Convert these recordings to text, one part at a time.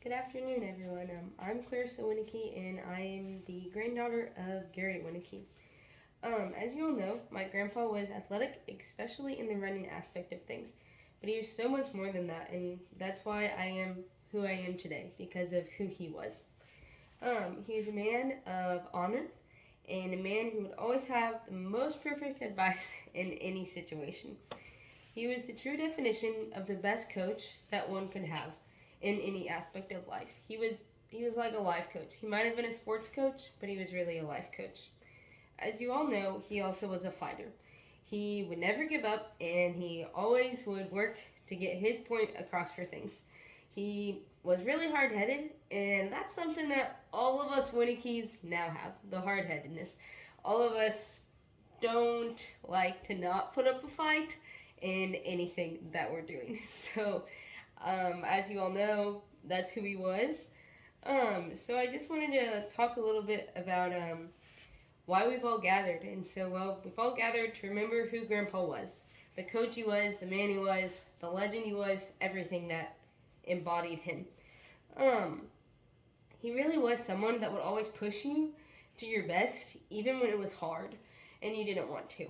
Good afternoon, everyone. I'm Clarissa Winnicky, and I am the granddaughter of Gary Winnicky. As you all know, my grandpa was athletic, especially in the running aspect of things, but he was so much more than that, and that's why I am who I am today, because of who he was. He was a man of honor, and a man who would always have the most perfect advice in any situation. He was the true definition of the best coach that one could have in any aspect of life. He was like a life coach. He might have been a sports coach, but he was really a life coach. As you all know, he also was a fighter. He would never give up, and he always would work to get his point across for things. He was really hard headed, and that's something that all of us Winnickies now have, the hard headedness. All of us don't like to not put up a fight in anything that we're doing. So, as you all know, that's who he was. So I just wanted to talk a little bit about why we've all gathered. And so, well, we've all gathered to remember who Grandpa was, the coach he was, the man he was, the legend he was, everything that embodied him. Um, he really was someone that would always push you to your best, even when it was hard and you didn't want to.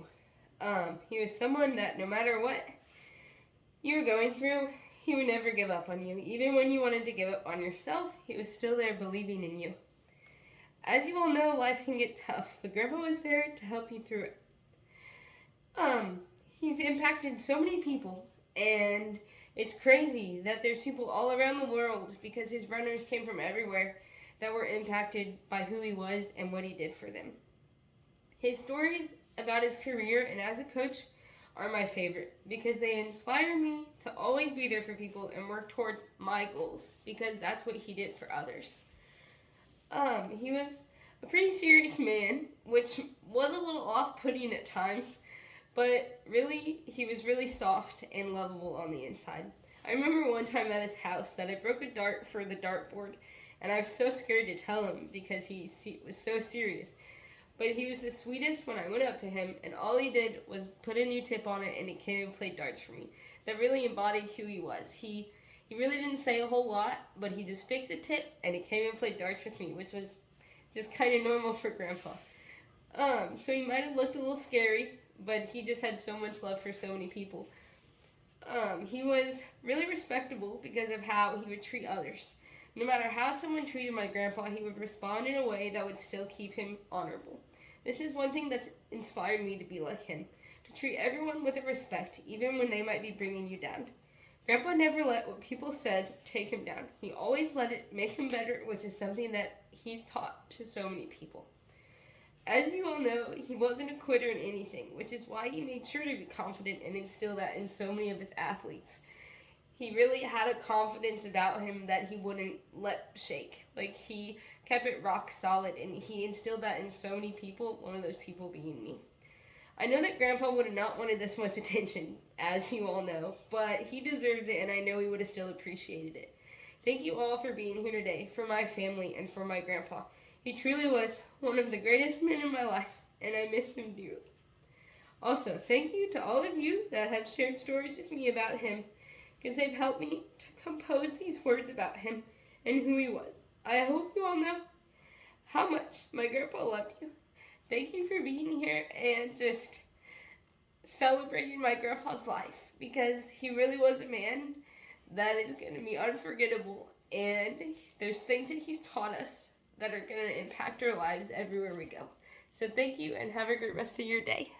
He was someone that no matter what you were going through, he would never give up on you. Even when you wanted to give up on yourself, he was still there believing in you. As you all know, life can get tough, but Grandpa was there to help you through it. He's impacted so many people, and it's crazy that there's people all around the world because his runners came from everywhere that were impacted by who he was and what he did for them. His stories about his career and as a coach are my favorite because they inspire me to always be there for people and work towards my goals because that's what he did for others. He was a pretty serious man, which was a little off-putting at times, but really, he was really soft and lovable on the inside. I remember one time at his house that I broke a dart for the dartboard, and I was so scared to tell him because he was so serious. But he was the sweetest when I went up to him, and all he did was put a new tip on it, and he came and played darts for me. That really embodied who he was. He really didn't say a whole lot, but he just fixed a tip, and he came and played darts with me, which was just kind of normal for Grandpa. So he might have looked a little scary, but he just had so much love for so many people. He was really respectable because of how he would treat others. No matter how someone treated my grandpa, he would respond in a way that would still keep him honorable. This is one thing that's inspired me to be like him, to treat everyone with respect, even when they might be bringing you down. Grandpa never let what people said take him down. He always let it make him better, which is something that he's taught to so many people. As you all know, he wasn't a quitter in anything, which is why he made sure to be confident and instill that in so many of his athletes. He really had a confidence about him that he wouldn't let shake. Like, he kept it rock solid, and he instilled that in so many people, one of those people being me. I know that Grandpa would have not wanted this much attention, as you all know, but he deserves it, and I know he would have still appreciated it. Thank you all for being here today, for my family, and for my grandpa. He truly was one of the greatest men in my life, and I miss him dearly. Also, thank you to all of you that have shared stories with me about him, because they've helped me to compose these words about him and who he was. I hope you all know how much my grandpa loved you. Thank you for being here and just celebrating my grandpa's life, because he really was a man that is going to be unforgettable, and there's things that he's taught us that are going to impact our lives everywhere we go. So thank you, and have a great rest of your day.